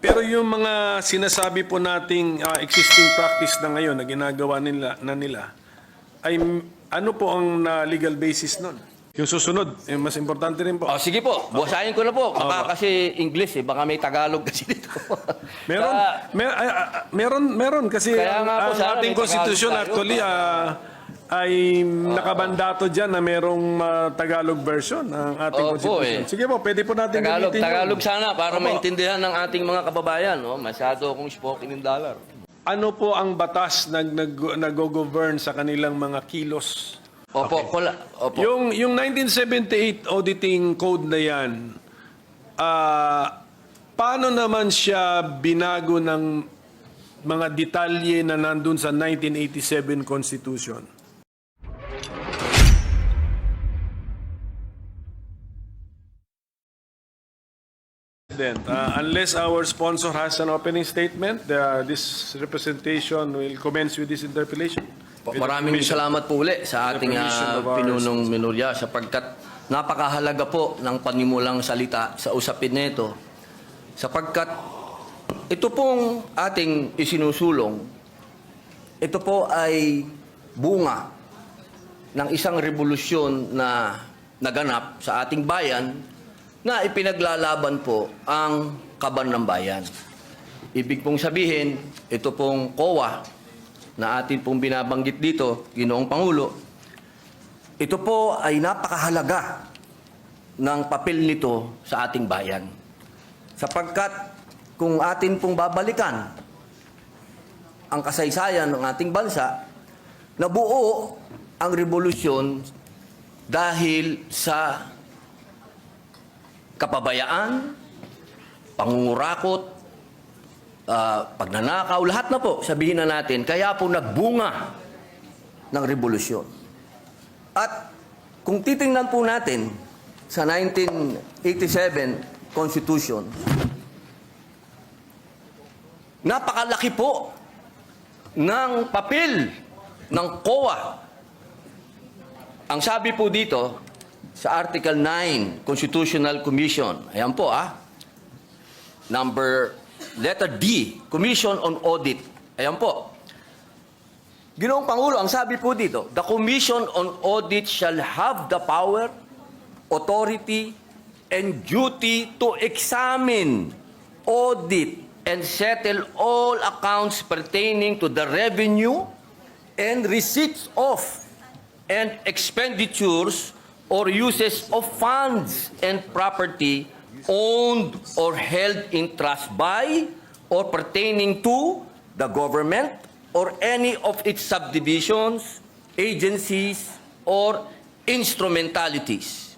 Pero yung mga sinasabi po nating existing practice na ngayon na ginagawa nila ay ano po ang legal basis nun? Yung susunod, mas importante rin po. Oh, sige po, buhasahin ko na po. Baka kasi English baka may Tagalog kasi dito. Meron kasi Kaya nga po, ang sana ating may constitution Tagalog tayo. actually ay nakabandato dyan na merong Tagalog version ng ating Opo, constitution. Sige po, pwede po natin gamitin yun. Tagalog sana para maintindihan ng ating mga kababayan. No? Masyado akong spoken in dollar. Ano po ang batas na nag-govern sa kanilang mga kilos? Opo, opo. Yung 1978 auditing code na yan, paano naman siya binago ng mga detalye na nandun sa 1987 Constitution? Unless our sponsor has an opening statement, this representation will commence with this interpellation. Maraming salamat po uli sa ating pinunong minulya sapagkat napakahalaga po ng panimulang salita sa usapin nito sapagkat ito pong ating isinusulong, ito po ay bunga ng isang revolusyon na naganap sa ating bayan na ipinaglalaban po ang kaban ng bayan. Ibig pong sabihin, ito pong COA na atin pong binabanggit dito, Ginoong Pangulo, ito po ay napakahalaga ng papel nito sa ating bayan. Sapagkat kung atin pong babalikan ang kasaysayan ng ating bansa, nabuo ang revolusyon dahil sa kapabayaan, pangungurakot, pagnanakaw, lahat na po, sabihin na natin, kaya po nagbunga ng revolusyon. At kung titingnan po natin sa 1987 Constitution, napakalaki po ng papel ng COA. Ang sabi po dito sa Article 9, Constitutional Commission, ayan po Letter D, Commission on Audit. Ayan po. Ginoong Pangulo, ang sabi po dito, the Commission on Audit shall have the power, authority, and duty to examine, audit, and settle all accounts pertaining to the revenue and receipts of and expenditures or uses of funds and property owned or held in trust by or pertaining to the government or any of its subdivisions, agencies, or instrumentalities,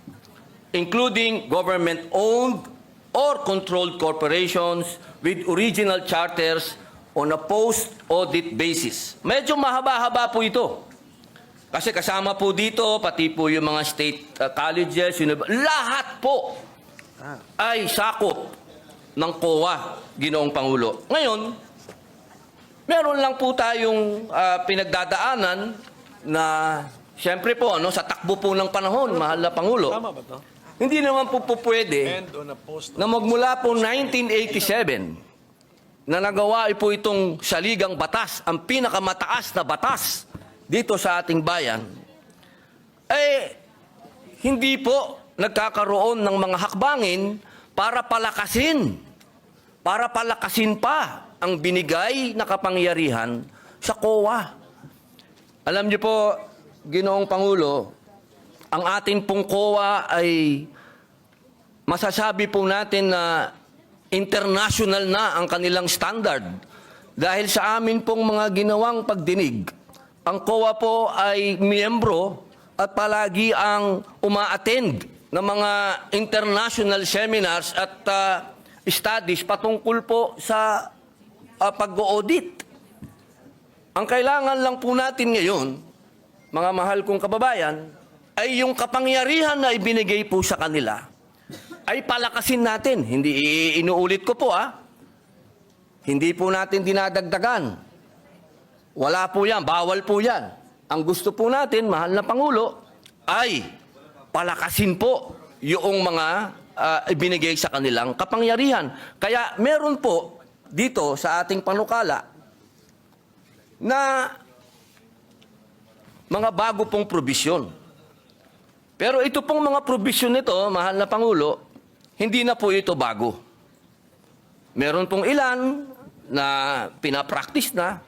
including government-owned or controlled corporations with original charters on a post-audit basis. Medyo mahaba-haba po ito. Kasi kasama po dito, pati po yung mga state colleges, lahat po ay sakop ng COA, Ginoong Pangulo. Ngayon, meron lang po tayong pinagdadaanan na, siyempre po, sa takbo po ng panahon, mahal na Pangulo, Tama ba to? hindi naman po pwede na magmula po 1987 na nagawa po itong saligang batas, ang pinakamataas na batas dito sa ating bayan, hindi po nagkakaroon ng mga hakbangin para palakasin pa ang binigay na kapangyarihan sa COA. Alam niyo po, Ginoong Pangulo, ang atin pong COA ay masasabi po natin na international na ang kanilang standard. Dahil sa amin pong mga ginawang pagdinig, ang COA po ay miyembro at palagi ang uma-attend ng mga international seminars at studies patungkol po sa pag-audit. Ang kailangan lang po natin ngayon, mga mahal kong kababayan, ay yung kapangyarihan na ibinigay po sa kanila, ay palakasin natin. Hindi inuulit ko po Hindi po natin dinadagdagan. Wala po yan, bawal po yan. Ang gusto po natin, mahal na Pangulo, ay palakasin po yung mga ibinigay sa kanilang kapangyarihan. Kaya meron po dito sa ating panukala na mga bago pong probisyon. Pero ito pong mga probisyon nito, mahal na Pangulo, hindi na po ito bago. Meron pong ilan na pinapractice na,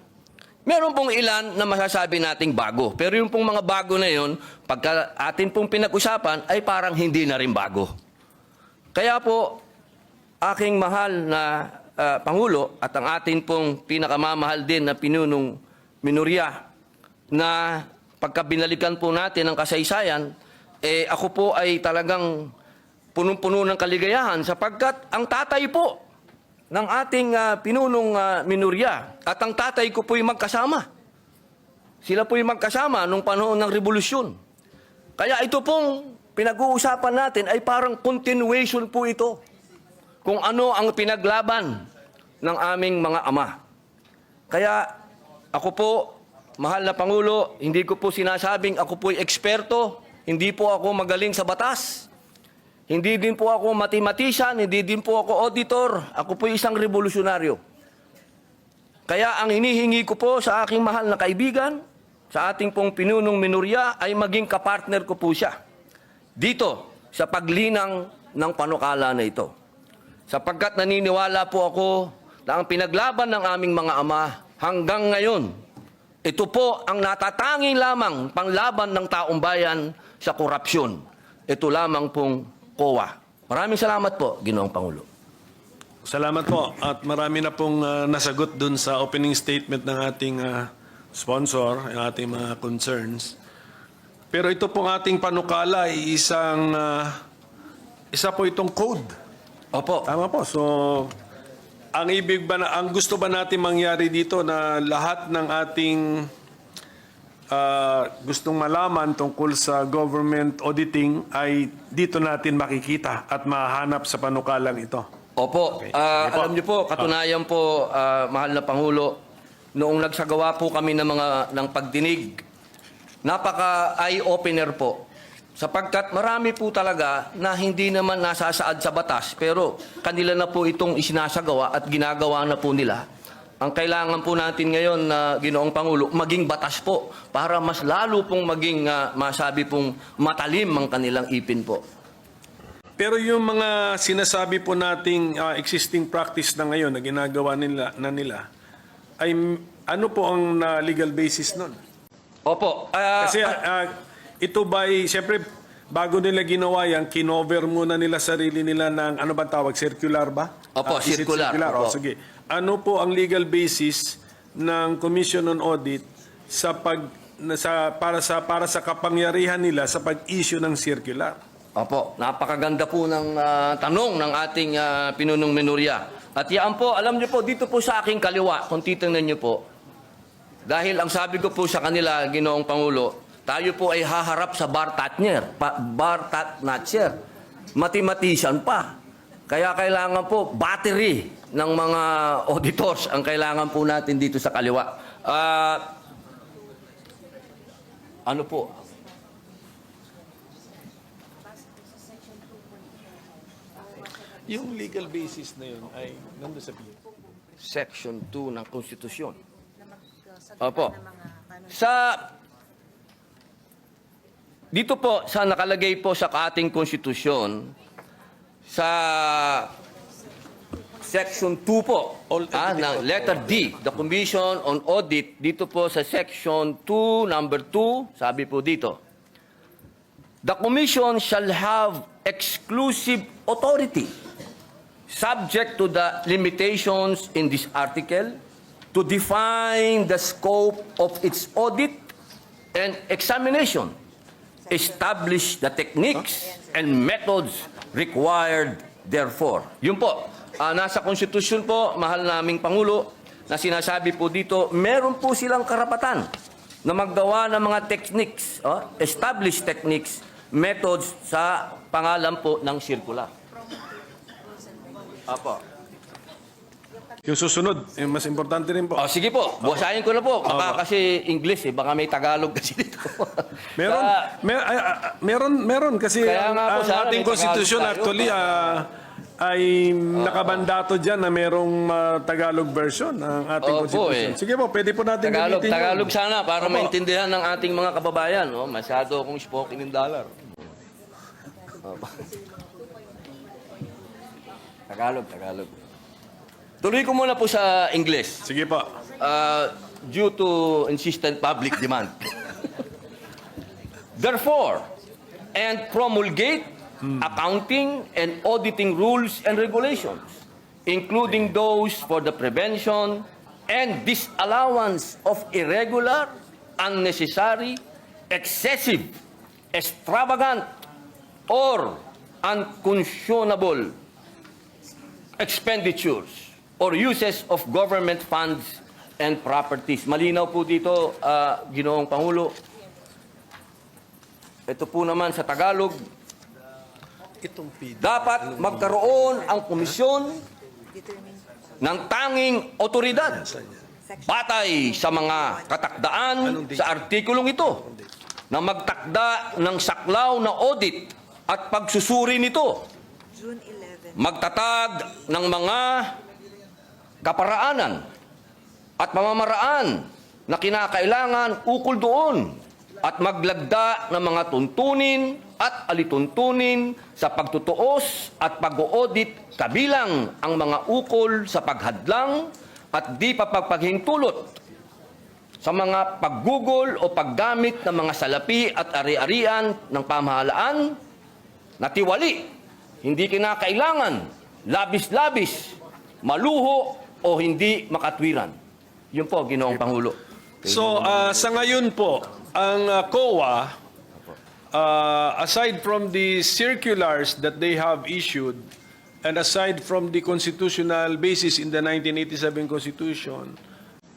meron pong ilan na masasabi nating bago. Pero yung pong mga bago na yun, pagka atin pong pinag-usapan, ay parang hindi na rin bago. Kaya po, aking mahal na Pangulo at ang atin pong pinakamamahal din na pinunong minorya na pagka binalikan po natin ang kasaysayan, ako po ay talagang punong-puno ng kaligayahan sapagkat ang tatay po ng ating pinunong minorya at ang tatay ko po'y magkasama. Sila po'y magkasama nung panahon ng revolusyon. Kaya ito pong pinag-uusapan natin ay parang continuation po ito kung ano ang pinaglaban ng aming mga ama. Kaya ako po, mahal na Pangulo, hindi ko po sinasabing ako po'y eksperto, hindi po ako magaling sa batas. Hindi din po ako mathematician, hindi din po ako auditor. Ako po isang revolusyonaryo. Kaya ang hinihingi ko po sa aking mahal na kaibigan, sa ating pong pinunong minorya, ay maging kapartner ko po siya. Dito, sa paglinang ng panukala na ito. Sapagkat naniniwala po ako na ang pinaglaban ng aming mga ama hanggang ngayon, ito po ang natatanging lamang panglaban ng taong bayan sa korupsyon. Ito lamang pong COA. Maraming salamat po, Ginoong Pangulo. Salamat po. At marami na pong nasagot dun sa opening statement ng ating sponsor, yung ating mga concerns. Pero ito pong ating panukala ay isa po itong code. Opo. Tama po. So, ang gusto ba natin mangyari dito na lahat ng ating gustong malaman tungkol sa government auditing ay dito natin makikita at mahanap sa panukalang ito? Opo. Okay. Sige po. Alam niyo po, katunayan po, mahal na Pangulo, noong nagsagawa po kami ng pagdinig, napaka eye-opener po. Sapagkat marami po talaga na hindi naman nasasaad sa batas, pero kanila na po itong isinasagawa at ginagawa na po nila. Ang kailangan po natin ngayon na Ginoong Pangulo, maging batas po para mas lalo pong maging masabi pong matalim ang kanilang ipin po. Pero yung mga sinasabi po nating existing practice na ngayon na ginagawa nila ay ano po ang legal basis nun? Opo. Kasi ito ba'y, siyempre, bago nila ginawa yan, kinover muna nila sarili nila ng, ano ba tawag, circular ba? Opo, Is it circular. O, Opo. sige. Ano po ang legal basis ng Commission on Audit para sa kapangyarihan nila sa pag-issue ng circular? Opo, napakaganda po ng tanong ng ating pinunong minorya. At yan po, alam niyo po, dito po sa aking kaliwa, kung titingnan niyo po, dahil ang sabi ko po sa kanila, Ginoong Pangulo, tayo po ay haharap sa Bar Tatnatcher, mathematician pa. Kaya kailangan po, battery ng mga auditors ang kailangan po natin dito sa kaliwa. Ano po? Yung legal basis na yun ay nandun sa bill. Section 2 ng Konstitusyon. Opo. Dito po, sa nakalagay po sa ating konstitusyon, sa Section 2 po, ng letter D, the Commission on Audit, dito po sa Section 2, number 2, sabi po dito, the Commission shall have exclusive authority, subject to the limitations in this article, to define the scope of its audit and examination, establish the techniques and methods required therefore. Yun po, nasa konstitusyon po, mahal naming Pangulo, na sinasabi po dito, meron po silang karapatan na maggawa ng mga techniques, establish techniques, methods sa pangalan po ng circular. Apo. Yung susunod, yung mas importante rin po. Sige po, buhasahin ko na po. Baka kasi English baka may Tagalog kasi dito. Meron kasi Kaya nga po, ang sana ating may konstitusyon Tagalog tayo. actually ay nakabandato dyan na merong Tagalog version ng ating Opo, Constitution. Sige po, pwede po natin Tagalog, gamitin yun. Tagalog sana para Opo. maintindihan ng ating mga kababayan. Oh, masyado akong spoken in dollar. Opo. Tagalog. Tuloy ko muna po sa English. Sige po. Due to insistent public demand. Therefore, and promulgate accounting and auditing rules and regulations, including those for the prevention and disallowance of irregular, unnecessary, excessive, extravagant, or unconscionable expenditures or uses of government funds and properties. Malinaw po dito, Ginoong Pangulo. Ito po naman sa Tagalog, dapat magkaroon ang komisyon ng tanging otoridad batay sa mga katakdaan sa artikulong ito na magtakda ng saklaw na audit at pagsusuri nito, June 11. magtatag ng mga kaparaanan at pamamaraan na kinakailangan ukol doon at maglagda ng mga tuntunin at alituntunin sa pagtutuos at pag-audit kabilang ang mga ukol sa paghadlang at di papagpaghintulot sa mga paggugol o paggamit ng mga salapi at ari-arian ng pamahalaan na tiwali, hindi kinakailangan, labis-labis, maluho o hindi makatwiran. Yun po, Ginoong Pangulo. So, sa ngayon po, ang COA, aside from the circulars that they have issued, and aside from the constitutional basis in the 1987 Constitution,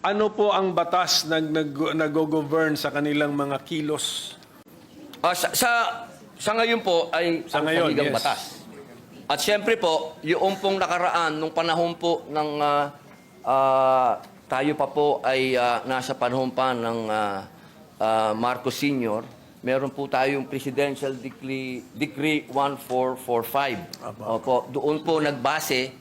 ano po ang batas na nag-govern sa kanilang mga kilos? Sa ngayon po ay Sa ang ngayon, saligang yes. batas. At siyempre po, yung pong nakaraan, nung panahon po ng tayo pa po ay nasa panahon pa ng Marcos Sr., meron po tayong Presidential Decree 1445. Opo, doon po nagbase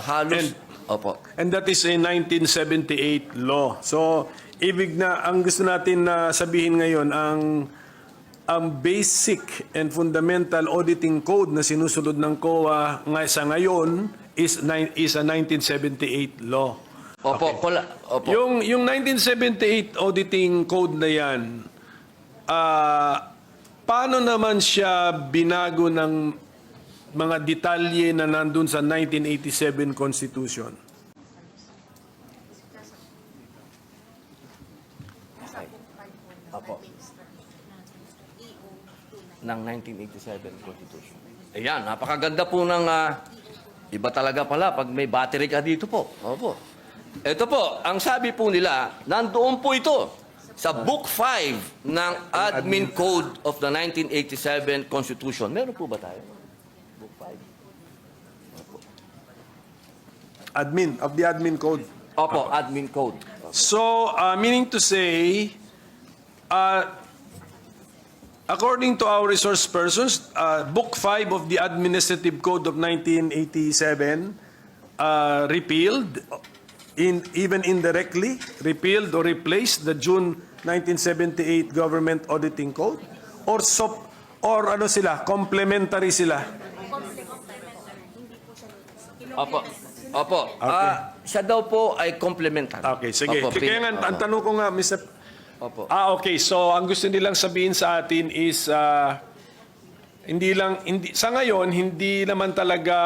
halos... Opo. And that is a 1978 law. So, ibig na, ang gusto natin na sabihin ngayon, ang basic and fundamental auditing code na sinusunod ng COA sa ngayon is a 1978 law. Opo, opo. Yung 1978 auditing code na yan, paano naman siya binago ng mga detalye na nandun sa 1987 Constitution? Opo. Ng 1987 Constitution. Ayan, napakaganda po ng iba talaga pala pag may battery ka dito po. Opo. Ito po, ang sabi po nila, nandoon po ito sa Book 5 ng Admin Code of the 1987 Constitution. Meron po ba tayo? Book 5. Of the admin code. Opo, Admin Code. So, meaning to say, according to our resource persons, Book 5 of the Administrative Code of 1987 repealed, even indirectly, repealed or replaced the June 1978 Government Auditing Code? Or ano sila, complementary sila? Opo. Opo. Siya daw po ay complementary. Okay, sige. Opo, Kaya nga, ang tanong ko nga, Mr. Opo. Okay. So, ang gusto nilang sabihin sa atin is, sa ngayon, hindi naman talaga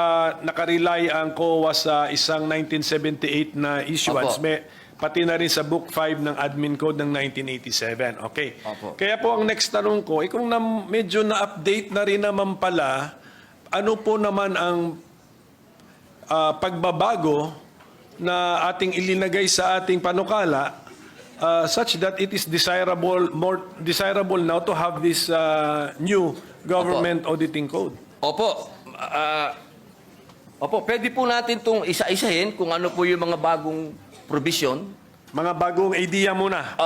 nakarely ang COA sa isang 1978 na issuance. Opo. Pati na rin sa Book 5 ng Admin Code ng 1987. Okay. Opo. Kaya po ang next tanong ko, kung medyo na-update na rin naman pala, ano po naman ang pagbabago na ating ilinagay sa ating panukala such that it is more desirable now to have this new government auditing code? Opo. Opo, pwede po natin itong isa-isahin kung ano po yung mga bagong provision. Mga bagong idea muna.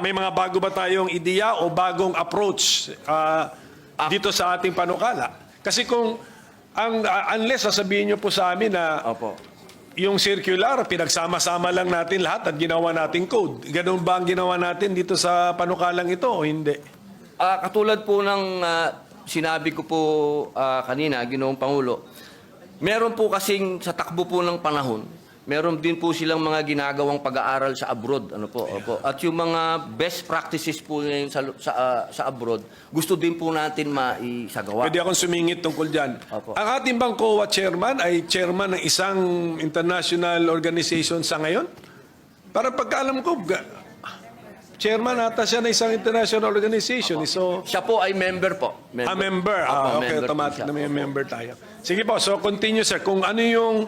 May mga bago ba tayong idea o bagong approach dito sa ating panukala? Kasi kung Unless sasabihin nyo po sa amin na Opo. yung circular, pinagsama-sama lang natin lahat at ginawa nating code. Ganun ba ang ginawa natin dito sa panukalang ito o hindi? Katulad po ng sinabi ko po kanina, Ginoong Pangulo, meron po kasing sa takbo po ng panahon, meron din po silang mga ginagawang pag-aaral sa abroad. Ano po? Opo. At yung mga best practices po ngayon sa abroad, gusto din po natin maisagawa. Pwede akong sumingit tungkol dyan. Opo. Ang ating bang COA chairman ay chairman ng isang international organization sa ngayon? Para pagkaalam ko, chairman ata siya ng isang international organization. So, Siya po ay member po. member. Opo, Okay, member po automatic siya. na may member tayo. Sige po, so continue sir. Kung ano yung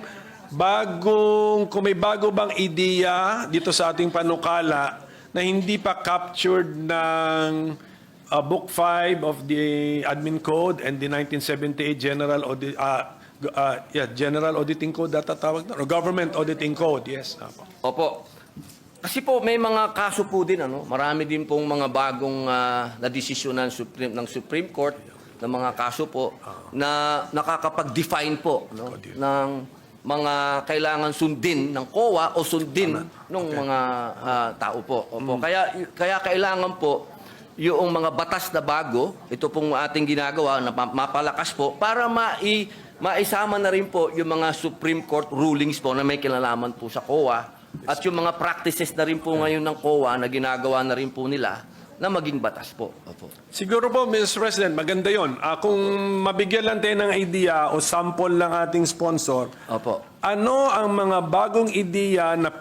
kung may bago bang ideya dito sa ating panukala na hindi pa captured ng Book 5 of the Admin Code and the 1978 General Auditing Code tawag na, or Government Auditing Code, yes. Opo. Kasi po may mga kaso po din, marami din pong mga bagong na-desisyon ng Supreme Court na mga kaso po na nakakapag-define po ng mga kailangan sundin ng COA o sundin ng mga tao po. Opo. Kaya kailangan po yung mga batas na bago, ito pong ating ginagawa na mapalakas po para maisama na rin po yung mga Supreme Court rulings po na may kinalaman po sa COA at yung mga practices na rin po ngayon ng COA na ginagawa na rin po nila na maging batas po. Opo. Siguro po, Mr. President, maganda yon. Kung mabigyan lang tayo ng idea o sample ng ating sponsor, Opo. ano ang mga bagong ideya na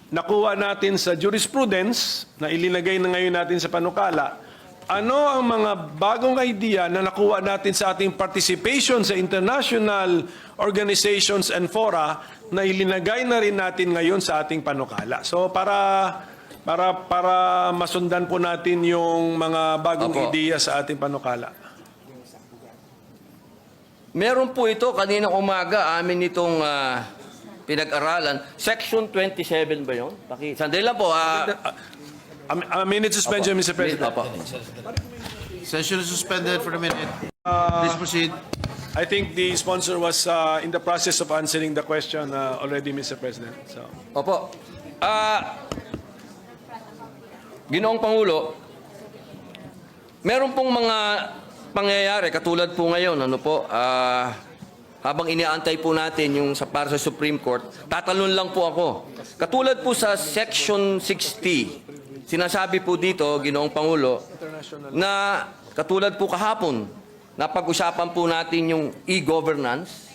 nakuha natin sa jurisprudence na ilinagay na ngayon natin sa panukala? Ano ang mga bagong idea na nakuha natin sa ating participation sa international organizations and fora na ilinagay na rin natin ngayon sa ating panukala? So para masundan po natin yung mga bagong Opo. ideya sa ating panukala. Meron po ito kaninang umaga amin itong pinag-aralan. Section 27 ba yun? Sandali lang po. A minute suspension, Mr. President. Opo. Session is suspended for a minute. Please proceed. I think the sponsor was in the process of answering the question already, Mr. President. So, Opo. Ginoong Pangulo, meron pong mga pangyayari katulad po ngayon, habang iniaantay po natin yung para sa Supreme Court, tatalon lang po ako. Katulad po sa Section 60, sinasabi po dito, Ginoong Pangulo, na katulad po kahapon, napag-usapan po natin yung e-governance.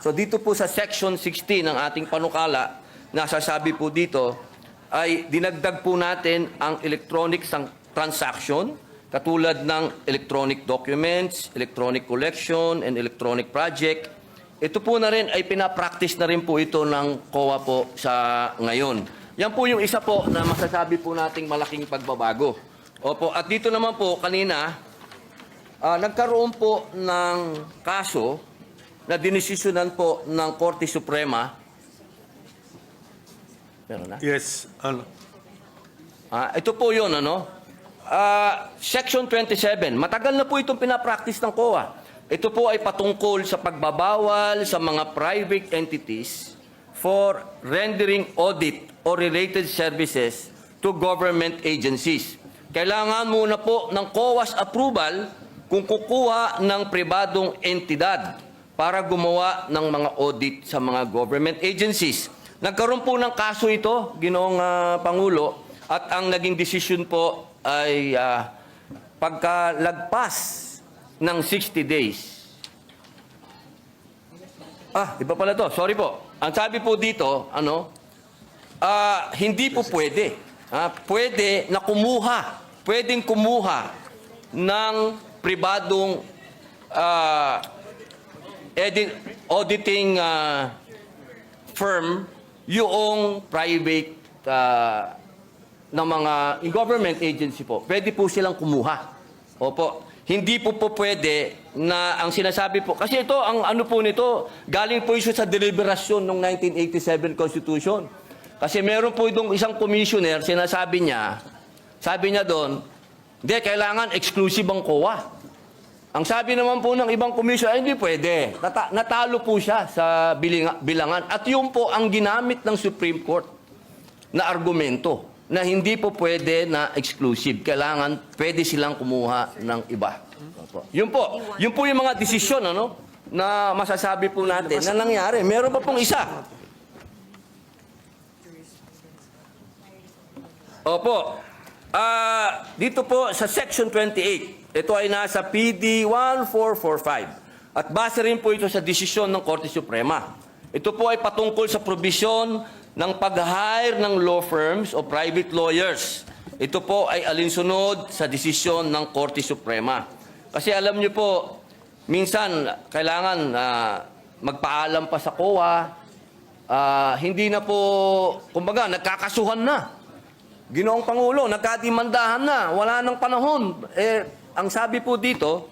So dito po sa Section 60 ng ating panukala, nasasabi po dito, ay dinagdag po natin ang electronic transaction, katulad ng electronic documents, electronic collection, and electronic project. Ito po na rin ay pinapractice na rin po ito ng COA po sa ngayon. Yan po yung isa po na masasabi po nating malaking pagbabago. Opo, at dito naman po kanina, nagkaroon po ng kaso na dinesisyonan po ng Korte Suprema. Meron na? yes. Ito po yun, Section 27. Matagal na po itong pinapractice ng COA. Ito po ay patungkol sa pagbabawal sa mga private entities for rendering audit or related services to government agencies. Kailangan muna po ng COA's approval kung kukuha ng pribadong entidad para gumawa ng mga audit sa mga government agencies. Nagkaroon po ng kaso ito, Ginoong Pangulo, at ang naging decision po ay pagkalagpas ng 60 days. Iba pala to. Sorry po. Ang sabi po dito, hindi po pwede. Pwede na pwedeng kumuha ng pribadong auditing firm yung private ng mga government agency po. Pwede po silang kumuha. Opo. Hindi po pwede na ang sinasabi po, kasi ito, ang po nito, galing po ito sa deliberasyon ng 1987 Constitution. Kasi meron po itong isang commissioner, sabi niya doon, hindi, kailangan exclusive ang COA. Ang sabi naman po ng ibang commission, ay hindi pwede. Natalo po siya sa bilangan. At yun po ang ginamit ng Supreme Court na argumento na hindi po pwede na exclusive. Kailangan pwede silang kumuha ng iba. Opo. Yun po yung mga desisyon na masasabi po natin na nangyari. Meron pa pong isa. Opo. Dito po sa Section 28, ito ay nasa PD 1445. At base rin po ito sa desisyon ng Korte Suprema. Ito po ay patungkol sa probisyon ng pag-hire ng law firms o private lawyers. Ito po ay alinsunod sa desisyon ng Korte Suprema. Kasi alam niyo po, minsan kailangan magpaalam pa sa COA, hindi na po, kumbaga, nagkakasuhan na. Ginoong Pangulo, nagkadimandahan na, wala nang panahon. Ang sabi po dito,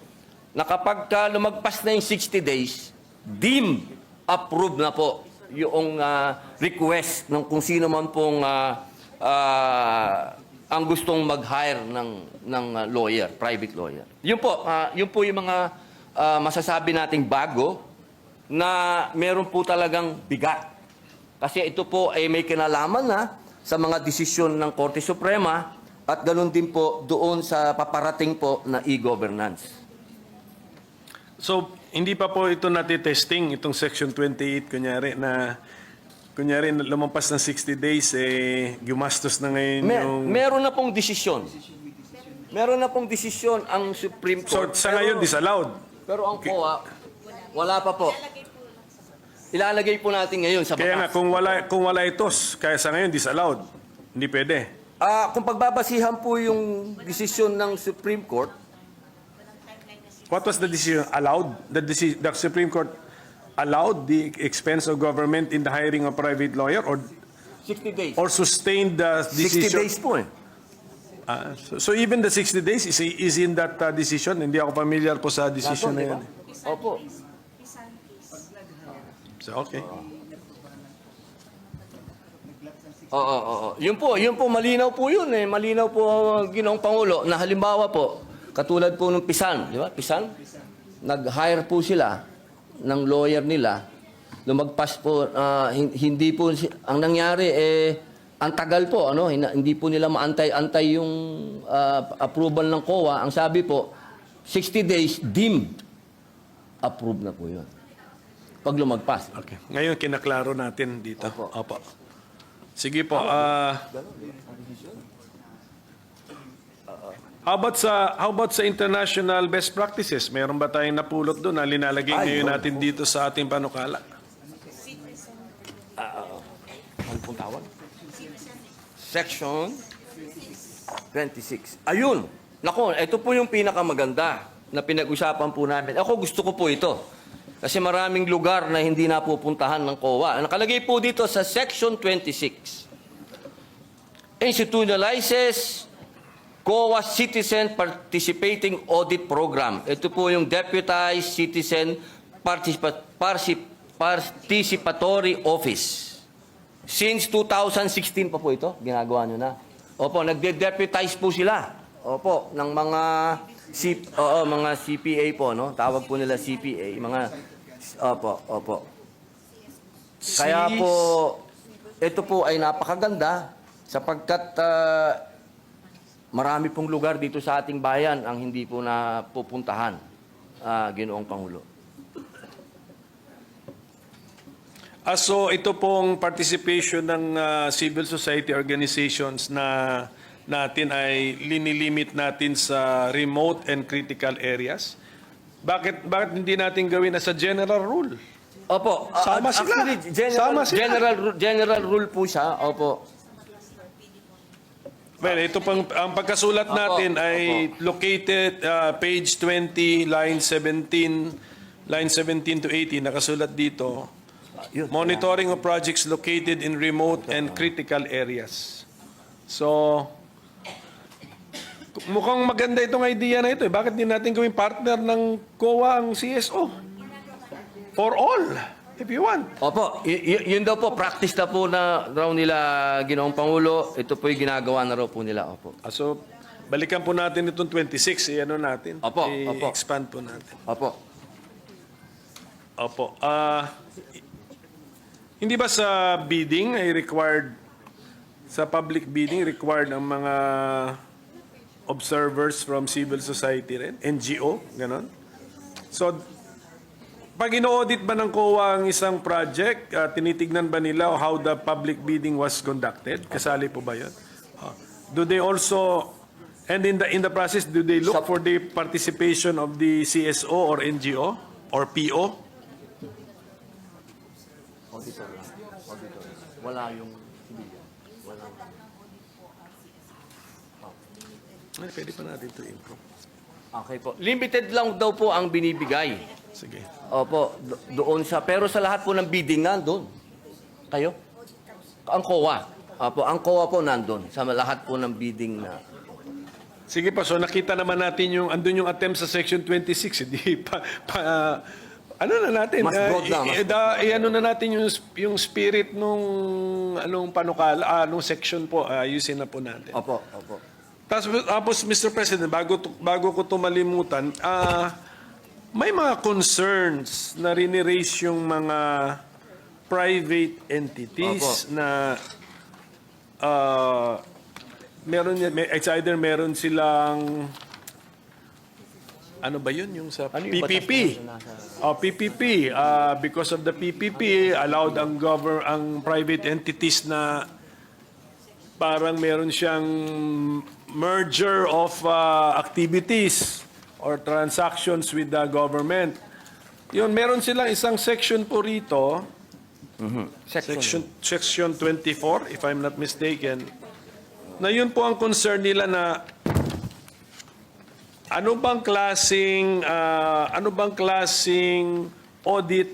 na kapag lumagpas na yung 60 days, deemed approved na po yung request ng kung sino man pong ang gustong mag-hire ng lawyer, private lawyer. Yun po yung mga masasabi nating bago na meron po talagang bigat. Kasi ito po ay may kinalaman na sa mga desisyon ng Korte Suprema at ganoon din po doon sa paparating po na e-governance. So, hindi pa po ito natitesting, itong Section 28, kunyari lumampas ng 60 days, gumastos na ngayon yung... Meron na pong desisyon. Meron na pong desisyon ang Supreme So, Court. sa ngayon, disallowed. Pero ang COA, wala pa po. Ilalagay po natin ngayon sa batas. Kaya nga, kung wala ito, kaya sa ngayon, disallowed. Hindi pwede. Kung pagbabasihan po yung desisyon ng Supreme Court, What was the decision? Allowed? The Supreme Court allowed the expense of government in the hiring of private lawyer or 60 days. sustained the 60 decision? days po eh. So even the 60 days is in that decision? Hindi ako familiar po sa decision na yun. Opo. So, okay. Oo. Yun po, malinaw po yun eh. Malinaw po, Ginoong Pangulo, na halimbawa po, katulad po ng Pisan, di ba? Pisan, nag-hire po sila ng lawyer nila. Lumagpas po, hindi po, ang nangyari ang tagal po, hindi po nila maantay-antay yung approval ng COA. Ang sabi po, 60 days, deemed approved na po yun. Pag lumagpas. Okay. Ngayon, kinaklaro natin dito. Opo. Opo. Sige po. How about sa international best practices? Mayroon ba tayong napulot doon na linalagay ngayon natin dito sa ating panukala? Ano pong tawag? Section 26. Ayun! Nako, ito po yung pinakamaganda na pinag-usapan po namin. Ako gusto ko po ito. Kasi maraming lugar na hindi napupuntahan ng COA. Nakalagay po dito sa Section 26. Institutionalizes COA Citizen Participating Audit Program. Ito po yung Deputized Citizen Participatory Office. Since 2016 pa po ito, ginagawa nyo na. Opo, nagde-deputize po sila. Opo, ng mga mga CPA po, no? Tawag po nila CPA, opo. Kaya po ito po ay napakaganda sapagkat marami pong lugar dito sa ating bayan ang hindi po napupuntahan, Ginoong Pangulo. So ito pong participation ng civil society organizations na natin ay linilimit natin sa remote and critical areas. Bakit hindi natin gawin as a general rule? Opo. Sama sila. Actually, Sama sila. general rule po siya. Opo. Well, ito pang ang pagkasulat natin ay located page 20 line 17 to 18 nakasulat dito. Yun. Monitoring of projects located in remote and critical areas. So mukhang maganda itong idea na ito. Bakit din natin gawing partner ng COA ang CSO? For all, if you want. Opo, yun daw po, practice na po na raw nila, Ginoong Pangulo. Ito po yung ginagawa na raw po nila. Opo. So, balikan po natin itong 26, i-ano natin? Opo, opo. I-expand po natin. Opo. Opo. Hindi ba sa bidding ay required, sa public bidding, required ang mga observers from civil society rin? NGO? Ganon? So, pag ino-audit ba ng COA ang isang project, tinitignan ba nila how the public bidding was conducted? Kasali po ba yun? Do they also, and in the process, do they look for the participation of the CSO or NGO or PO? Auditor lang. Auditor. Wala yung civilian. Wala. Ay, pwede pa natin ito improve. Okay po. Limited lang daw po ang binibigay. Sige. Opo, doon sa, pero sa lahat po ng bidding nandun. Kayo? Ang COA. Opo, ang COA po nandun. Sa lahat po ng bidding na. Sige pa, so nakita naman natin yung, andun yung attempt sa Section 26, hindi ano na natin? Mas broad na, mas ano na natin yung spirit nung, anong panukala, nung section po, ayusin na po natin. Opo, opo. Tapos, Mr. President, bago ko ito malimutan, may mga concerns na riniraise yung mga private entities Opo. na it's either meron silang ano ba yun yung sa Ano yung PPP? PPP. Because of the PPP, allowed ang private entities na parang meron siyang merger of activities or transactions with the government. Yun, meron silang isang section po rito, section 24, if I'm not mistaken, na yun po ang concern nila na ano bang klaseng audit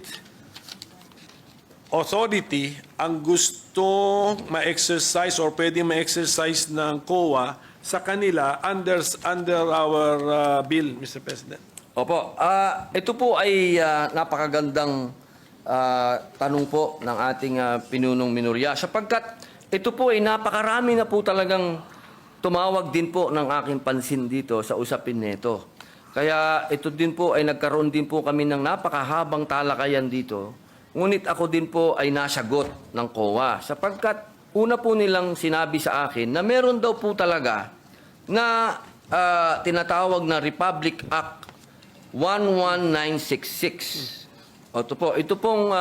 authority ang gusto ma-exercise or pwede ma-exercise ng COA sa kanila under our bill, Mr. President? Opo. Ito po ay napakagandang tanong po ng ating pinunong minorya sapagkat ito po ay napakarami na po talagang tumawag din po ng aking pansin dito sa usapin nito. Kaya ito din po ay nagkaroon din po kami ng napakahabang talakayan dito. Ngunit ako din po ay nasagot ng COA sapagkat una po nilang sinabi sa akin na meron daw po talaga na tinatawag na Republic Act 11966. Ito pong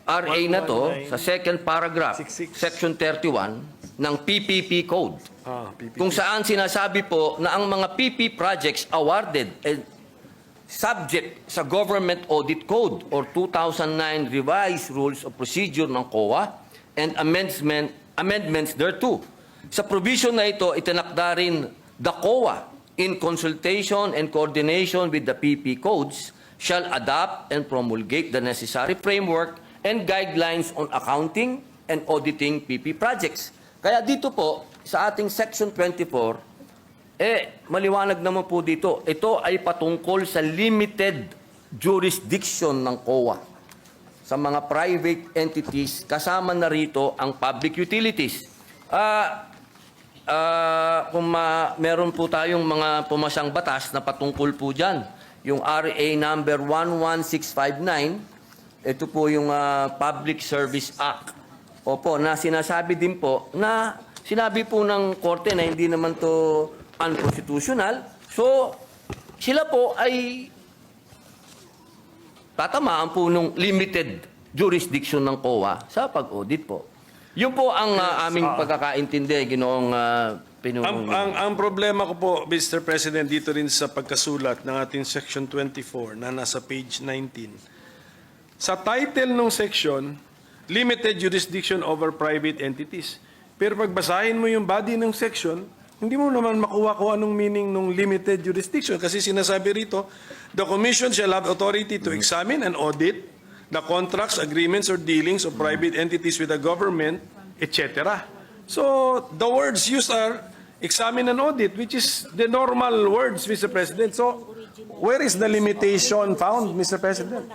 RA na to sa second paragraph, 66. section 31 ng PPP Code. PPP. Kung saan sinasabi po na ang mga PP projects awarded and subject sa Government Audit Code or 2009 Revised Rules of Procedure ng COA and amendments thereto. Sa provision na ito, itinakda rin the COA in consultation and coordination with the PP codes shall adopt and promulgate the necessary framework and guidelines on accounting and auditing PP projects. Kaya dito po, sa ating Section 24, maliwanag naman po dito, ito ay patungkol sa limited jurisdiction ng COA sa mga private entities, kasama na rito ang public utilities. Meron po tayong mga pumasang batas na patungkol po dyan. Yung RA number 11659, ito po yung Public Service Act. Opo, na sinasabi din po na sinabi po ng korte na hindi naman to unconstitutional. So, sila po ay tatamaan po ng limited jurisdiction ng COA sa pag-audit po. Yun po ang aming pagkakaintindi, Ginoong Pinunong. Ang problema ko po, Mr. President, dito rin sa pagkasulat ng ating Section 24 na nasa page 19. Sa title ng section, limited jurisdiction over private entities. Pero pagbasahin mo yung body ng section, hindi mo naman makuha kung anong meaning ng limited jurisdiction. Kasi sinasabi rito, the Commission shall have authority to examine and audit the contracts, agreements, or dealings of private entities with the government, etc. So, the words used are examine and audit, which is the normal words, Mr. President. So, where is the limitation found, Mr. President?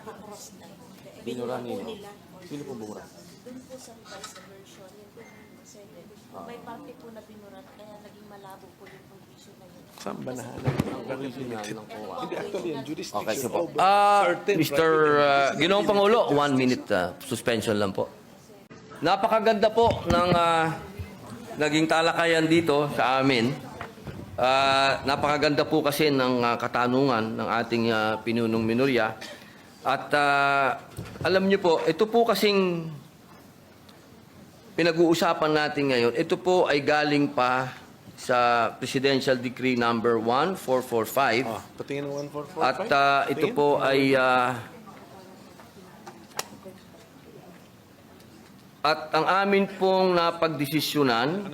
May parte po na binurat, kaya naging malabo po yung condition na yun. Saan ba nahanap? Hindi, actually, yung jurisdiction Okay, sige po. over certain Mr. Ginoong Pangulo, 1 minute suspension lang po. Napakaganda po ng naging talakayan dito sa amin. Napakaganda po kasi ng katanungan ng ating pinunong minorya. At alam niyo po, ito po kasing pinag-uusapan natin ngayon, ito po ay galing pa sa Presidential Decree number 1445. Patingin ng 1445. At ito po ay at ang amin pong napagdesisyonan,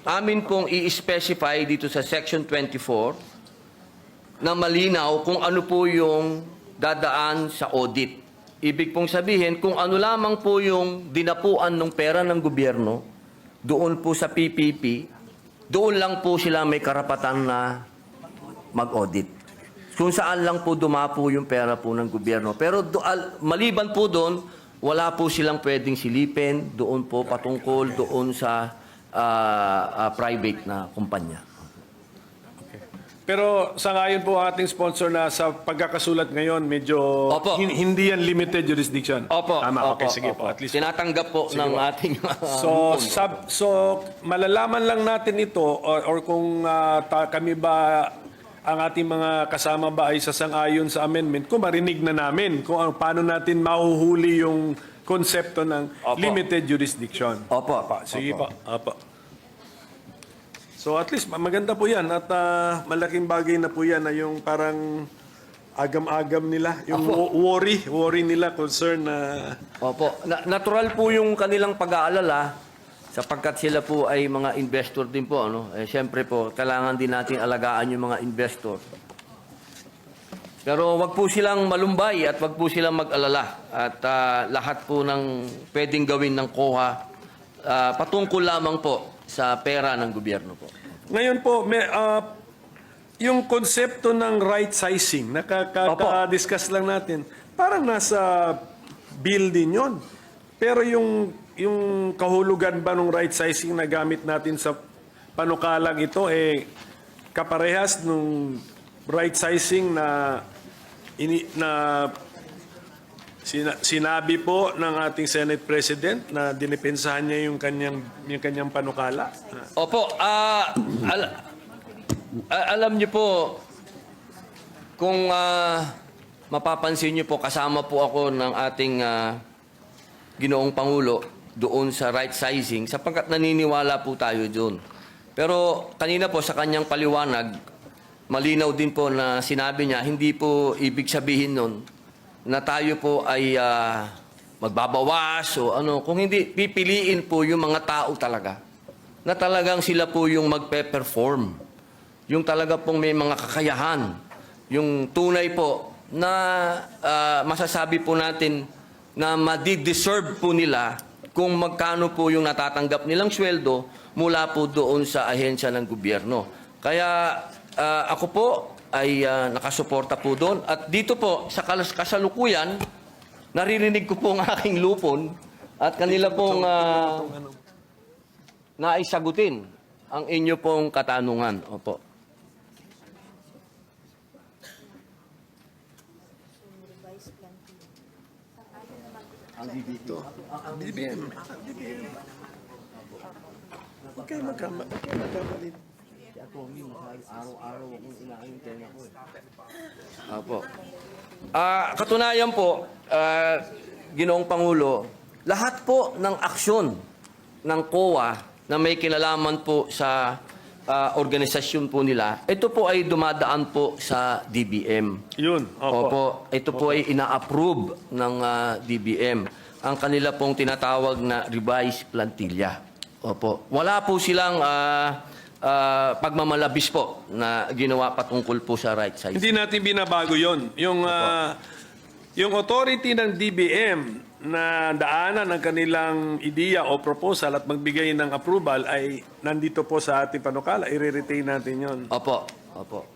amin pong i-specify dito sa Section 24 na malinaw kung ano po yung dadaan sa audit. Ibig pong sabihin, kung ano lamang po yung dinapuan ng pera ng gobyerno, doon po sa PPP, doon lang po sila may karapatan na mag-audit. Kung saan lang po dumapo yung pera po ng gobyerno. Pero maliban po doon, wala po silang pwedeng silipin doon po patungkol doon sa private na kumpanya. Pero sa ngayon po ating sponsor na sa pagkakasulat ngayon, medyo Opo. hindi yan limited jurisdiction. Opo. Tama, okay, opo, sige opo. po. At least Tinatanggap po ng ating So malalaman lang natin ito or kung kami ba ang ating mga kasama ba ay sasang-ayon sa amendment, kung marinig na namin kung paano natin mahuhuli yung konsepto ng Opo. limited jurisdiction. Opo. Sige po. Opo. So at least maganda po yan at malaking bagay na po yan na yung parang agam-agam nila, yung worry nila, concern na Opo. Natural po yung kanilang pag-aalala sapagkat sila po ay mga investor din po. Ano? Siyempre po, kailangan din natin alagaan yung mga investor. Pero wag po silang malumbay at wag po silang mag-alala. At lahat po ng pwedeng gawin ng COA patungkol lamang po sa pera ng gobyerno po. ngayon po, yung konsepto ng right sizing, nakaka-discuss lang natin, parang nasa bill din yun. Pero yung kahulugan ba ng right sizing na gamit natin sa panukalang ito, kaparehas nung right sizing na sinabi po ng ating Senate President na dinipensahan niya yung kanyang panukala. Opo, alam niyo po, kung mapapansin niyo po, kasama po ako ng ating Ginoong Pangulo doon sa right sizing sapagkat naniniwala po tayo doon. Pero kanina po sa kanyang paliwanag, malinaw din po na sinabi niya, hindi po ibig sabihin nun na tayo po ay magbabawas o ano. Kung hindi, pipiliin po yung mga tao talaga na talagang sila po yung magpe-perform. Yung talaga pong may mga kakayahan. Yung tunay po na masasabi po natin na madi-deserve po nila kung magkano po yung natatanggap nilang sweldo mula po doon sa ahensya ng gobyerno. Kaya ako po ay nakasuporta po doon. At dito po, sa kasalukuyan, naririnig ko po ang aking lupon at kanila pong naisagutin ang inyo pong katanungan. Opo. Huwag kayo magkamali. Araw-araw akong inaayong tenga ko. Opo. Katunayan po, Ginoong Pangulo, lahat po ng aksyon ng COA na may kinalaman po sa organisasyon po nila, ito po ay dumadaan po sa DBM. Yun, Opo. Ito po ay ina-approve ng DBM. Ang kanila pong tinatawag na revised plantilla. Opo. Wala po silang pagmamalabis po na ginawa patungkol po sa right side. Hindi natin binabago yon. Yung authority ng DBM na daanan ng kanilang ideya o proposal at magbigay ng approval ay nandito po sa ating panukala. I-retain natin yon. Opo. Opo.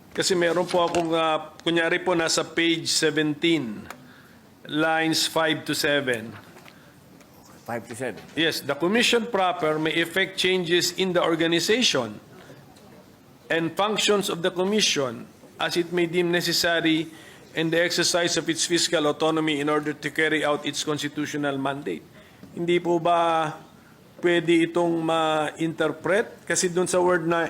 Kasi meron po akong, kunyari po nasa page 17. lines 5 to 7. 5 to 7. Yes, the commission proper may effect changes in the organization and functions of the commission as it may deem necessary in the exercise of its fiscal autonomy in order to carry out its constitutional mandate. Hindi po ba pwede itong ma-interpret? Kasi dun sa word na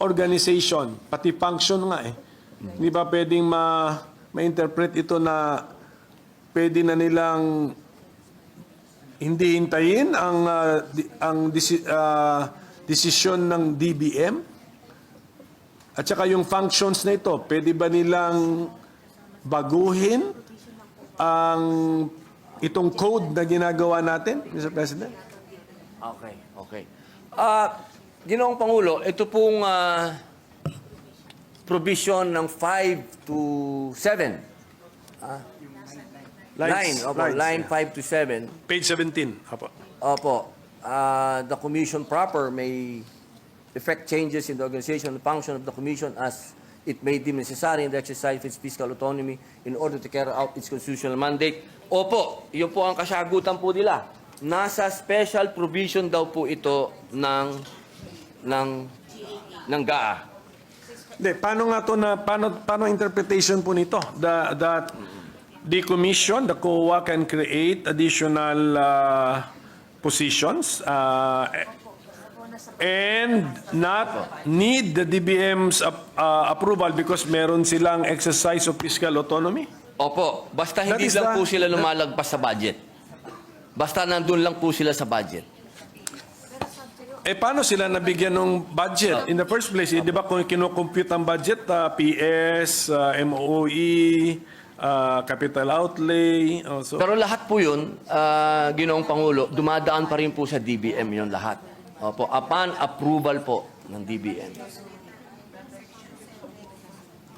organization, pati function nga eh. Hindi ba pwedeng ma-interpret ito na pwede na nilang hindi hintayin ang desisyon ng DBM? At saka yung functions na ito, pwede ba nilang baguhin ang itong code na ginagawa natin, Mr. President? Okay, okay. Ginoong Pangulo, ito pong provision ng 5 to 7. Line 5 to 7. Page 17. Apo. Opo. The commission proper may effect changes in the organization and function of the commission as it may deem necessary in the exercise of its fiscal autonomy in order to carry out its constitutional mandate. Opo, yun po ang kasagutan po nila. Nasa special provision daw po ito ng GAA. Hindi, paano nga to na paano interpretation po nito? That the commission, the COA can create additional positions and not need the DBM's approval because meron silang exercise of fiscal autonomy? Opo, basta That hindi is lang po the- sila lumalagpas sa budget. Basta nandun lang po sila sa budget. Eh, paano sila nabigyan ng budget? In the first place, di ba kung kinocompute ang budget, PS, MOE, capital outlay, also. Pero lahat po yun, Ginoong Pangulo, dumadaan pa rin po sa DBM yun lahat. Opo, upon approval po ng DBM.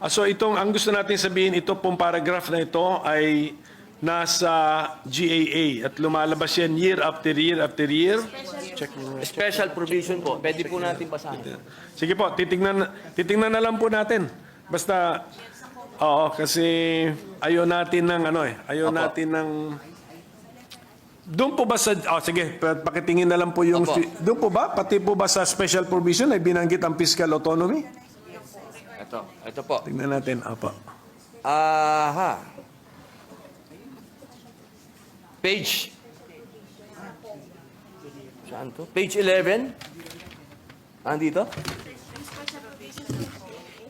So ang gusto natin sabihin, ito pong paragraph na ito ay nasa GAA at lumalabas yan year after year after year. Check mo. Special provision po, pwede po natin basahin. Sige po, titingnan na lang po natin. Basta, oo, kasi ayaw natin ng ayaw Opo. natin ng... Doon po ba sa... sige, pakitingin na lang po yung... Opo. Doon po ba? Pati po ba sa special provision ay binanggit ang fiscal autonomy? Ito po. Tingnan natin. Opo. Aha. Page. Saan to? Page 11. Andito?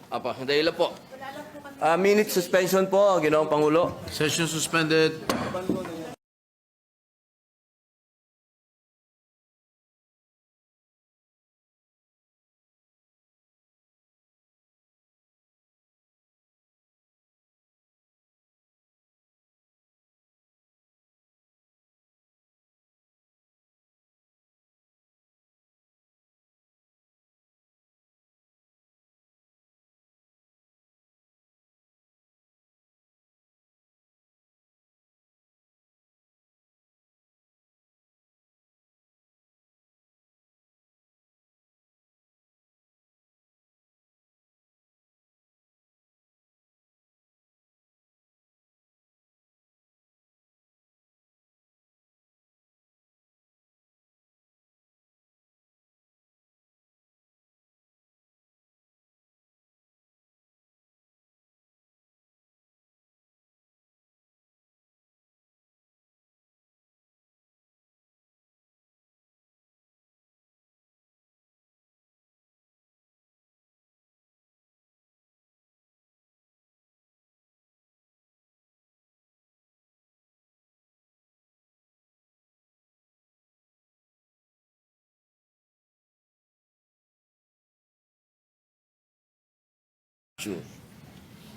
Apa, hindi lang po. Minute suspension po, Ginoong Pangulo. Session suspended.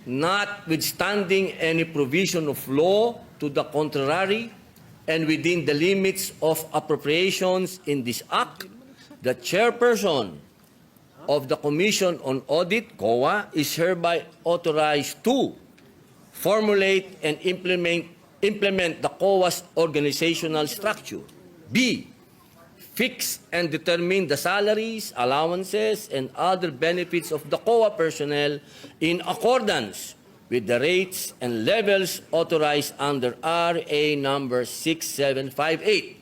Notwithstanding any provision of law to the contrary, and within the limits of appropriations in this Act, the chairperson of the Commission on Audit, COA, is hereby authorized to formulate and implement the COA's organizational structure. B, fix and determine the salaries, allowances, and other benefits of the COA personnel in accordance with the rates and levels authorized under RA number 6758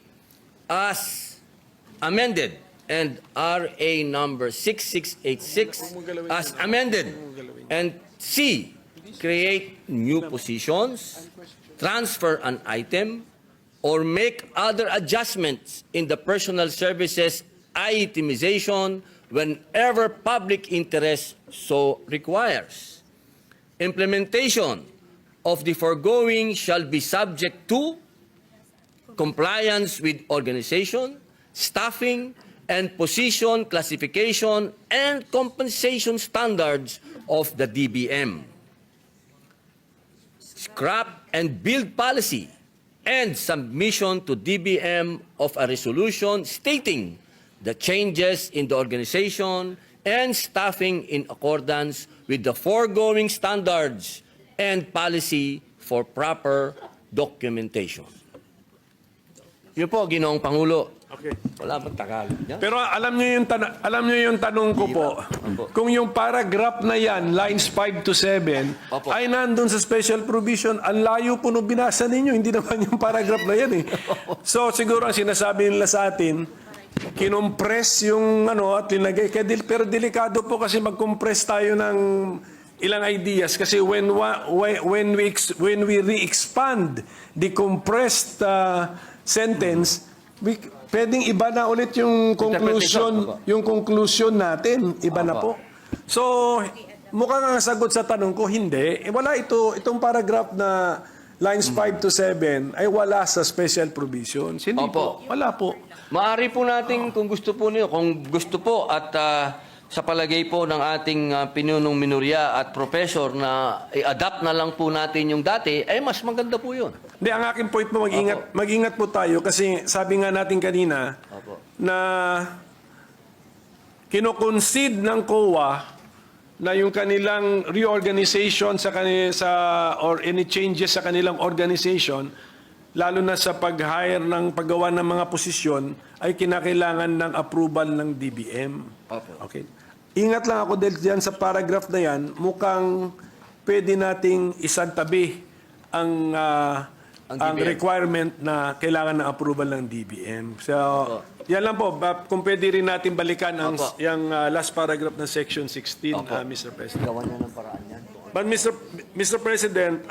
as amended and RA number 6686 as amended. And C, create new positions, transfer an item, or make other adjustments in the personal services itemization whenever public interest so requires. Implementation of the foregoing shall be subject to compliance with organization, staffing, and position classification and compensation standards of the DBM. Scrap and build policy and submission to DBM of a resolution stating the changes in the organization and staffing in accordance with the foregoing standards and policy for proper documentation. Yun po, Ginoong Pangulo. Okay. Wala bang Tagalog niya? Pero alam niyo yung tanong ko po. Kung yung paragraph na yan, lines 5 to 7, Opo. ay nandun sa special provision, ang layo po nung binasa ninyo, hindi naman yung paragraph na yan eh. So siguro ang sinasabi nila sa atin, kinompress yung ano at linagay. Pero delikado po kasi mag-compress tayo ng ilang ideas kasi when we re-expand the compressed sentence, pwedeng iba na ulit yung conclusion natin, iba na po. So, mukhang ang sagot sa tanong ko, hindi. Wala itong paragraph na lines 5 to 7 ay wala sa special provisions. Hindi po. Opo. Wala po. Maaari po natin kung gusto po niyo, kung gusto po at sa palagay po ng ating pinunong minorya at professor na i-adapt na lang po natin yung dati, ay mas maganda po yun. Hindi, ang aking point mo, mag-ingat po tayo kasi sabi nga natin kanina Opo. na kino-concede ng COA na yung kanilang reorganization or any changes sa kanilang organization, lalo na sa pag-hire ng paggawa ng mga posisyon, ay kinakailangan ng approval ng DBM. Opo. Okay. Ingat lang ako dahil dyan sa paragraph na yan, mukhang pwede nating isantabi ang requirement na kailangan ng approval ng DBM. So, yan lang po. Kung pwede rin natin balikan ang yung last paragraph ng Section 16, Mr. President. Gawa niya ng paraan yan. But Mr. President,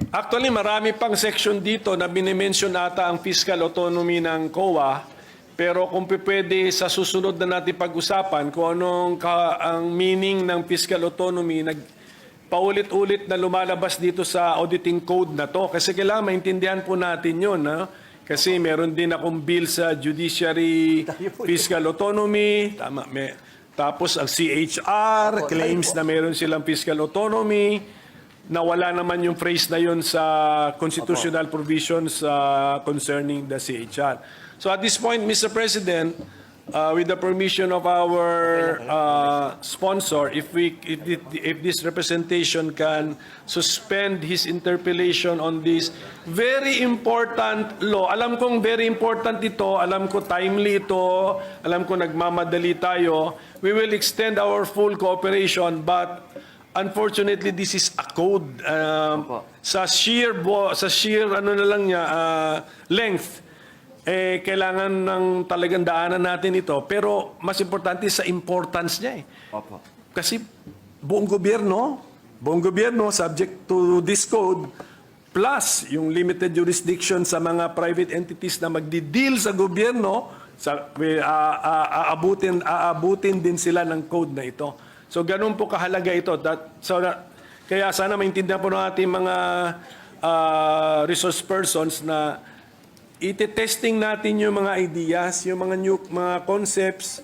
actually marami pang section dito na binimension ata ang fiscal autonomy ng COA. Pero kung pwede sa susunod na natin pag-usapan kung anong ang meaning ng fiscal autonomy, paulit-ulit na lumalabas dito sa auditing code na to. Kasi kailangan maintindihan po natin yun. Ha? Kasi meron din akong bill sa judiciary fiscal autonomy. Tapos ang CHR claims na meron silang fiscal autonomy. Nawala naman yung phrase na yun sa constitutional provisions concerning the CHR. So at this point, Mr. President, with the permission of our sponsor, if this representation can suspend his interpellation on this very important law. Alam kong very important ito, alam ko timely ito, alam ko nagmamadali tayo. We will extend our full cooperation, but unfortunately this is a code. Sa sheer ano na lang niya, length. Kailangan ng talagang daanan natin ito. Pero mas importante sa importance niya eh. Opo. Kasi buong gobyerno subject to this code, plus yung limited jurisdiction sa mga private entities na magdi-deal sa gobyerno, aabutin din sila ng code na ito. So ganun po kahalaga ito. Kaya sana maintindihan po ng ating mga resource persons na iti-testing natin yung mga ideas, yung mga concepts,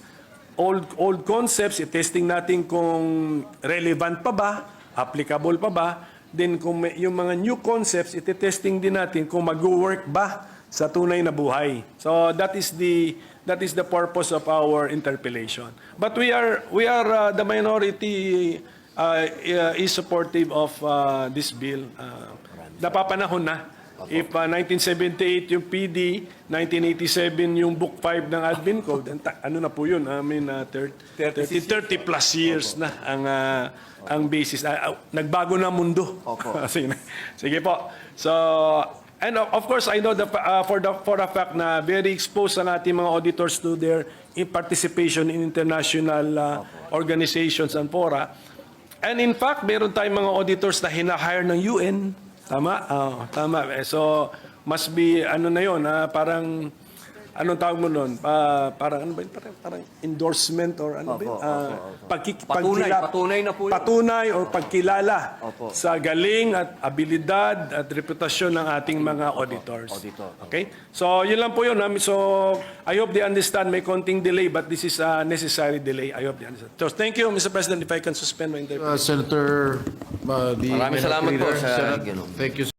old concepts, i-testing natin kung relevant pa ba, applicable pa ba, then kung yung mga new concepts, iti-testing din natin kung mag-work ba sa tunay na buhay. So that is the purpose of our interpellation. But we are the minority is supportive of this bill. Napapanahon na If 1978 yung PD, 1987 yung Book 5 ng Admin Code, ano na po yun? I mean, 30 plus years na ang basis. Nagbago na mundo. Opo. Sige po. So, and of course, I know for a fact na very exposed ang ating mga auditors to their participation in international organizations and fora. And in fact, meron tayong mga auditors na hinahire ng UN. Tama? Tama. So, must be, ano na yun, parang, anong tawag mo nun? Parang, ano ba yun? Parang endorsement or ano ba yun? Patunay na po yun. Patunay o pagkilala Opo. sa galing at abilidad at reputasyon ng ating mga auditors. Auditor. Okay? So, yun lang po yun. So, I hope they understand may konting delay but this is a necessary delay. I hope they understand. So, thank you, Mr. President, if I can suspend my interview. Senator, Maraming salamat po sa Senate, ganun. thank you.